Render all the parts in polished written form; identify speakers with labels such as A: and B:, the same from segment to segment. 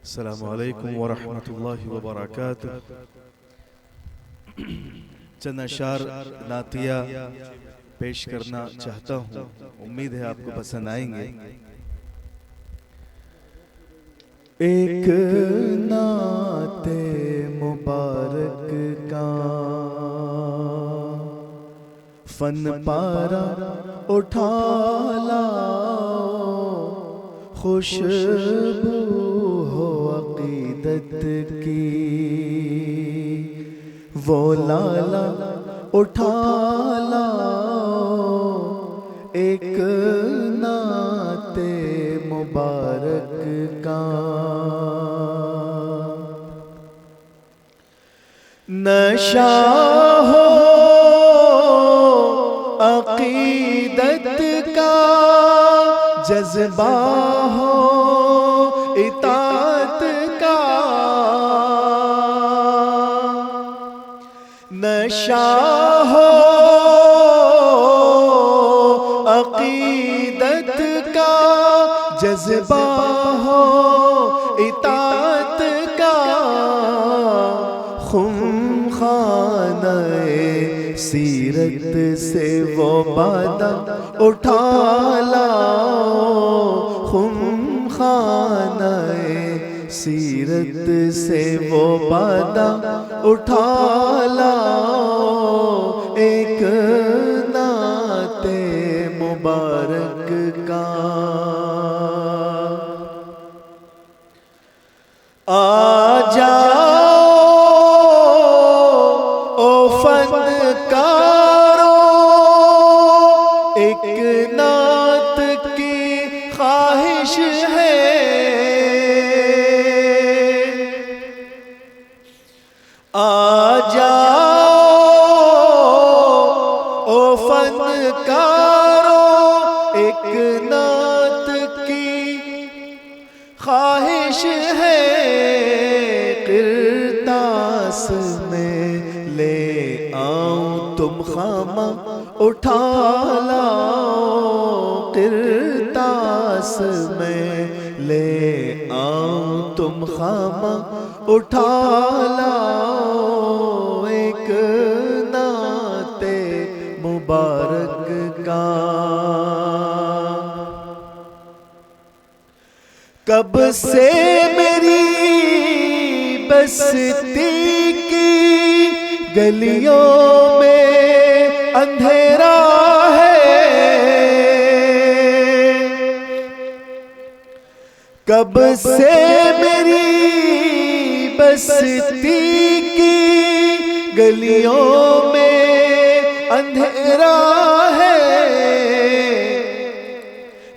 A: السلام علیکم ورحمۃ اللہ وبرکاتہ۔ چند اشعار نعتیہ پیش کرنا چاہتا ہوں، امید ہے آپ کو پسند آئیں گے۔ ایک نعت مبارک کا فن پارا اٹھا لاؤ، خوشبو ہو عقیدت کی وہ لالا اٹھا لاؤ، ایک نعت مبارک کا نشہ ہو عقیدت کا، جذبہ ہو اطاعت کا، نشہ ہو عقیدت کا، جذبہ ہو اطاعت کا، خم خانہ سیرت سے وہ بادہ اٹھا لاؤ، خم خانہ سیرت سے وہ بادہ اٹھا لاؤ، ایک نعت مبارک کا آ جاؤ او فنکارو، ایک نعت کی خواہش ہے، آ جاؤ او فنکارو، ایک نعت کی خواہش ہے، قرطاس میں لے آؤں تم خامہ اٹھا لاؤ، قرطاس میں لے آؤں تم خامہ اٹھا لاؤ، ایک نعت مبارک کا کب سے میری بستی کی گلیوں میں اندھیرا ہے، کب سے میری بستی کی گلیوں میں اندھیرا ہے،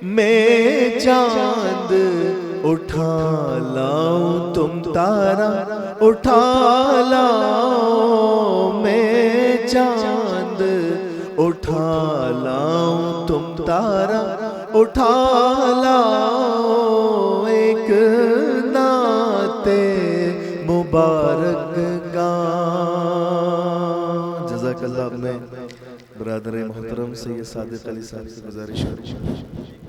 A: میں چاند اٹھا لاؤں تم تارا اٹھا لاؤ، میں چاند اٹھا لاؤں تم تارا اٹھا لاؤ، ایک نعت مبارک کا۔ جزاک اللہ۔ اپنے برادر محترم سید صادق علی صاحب سے گزارش کروں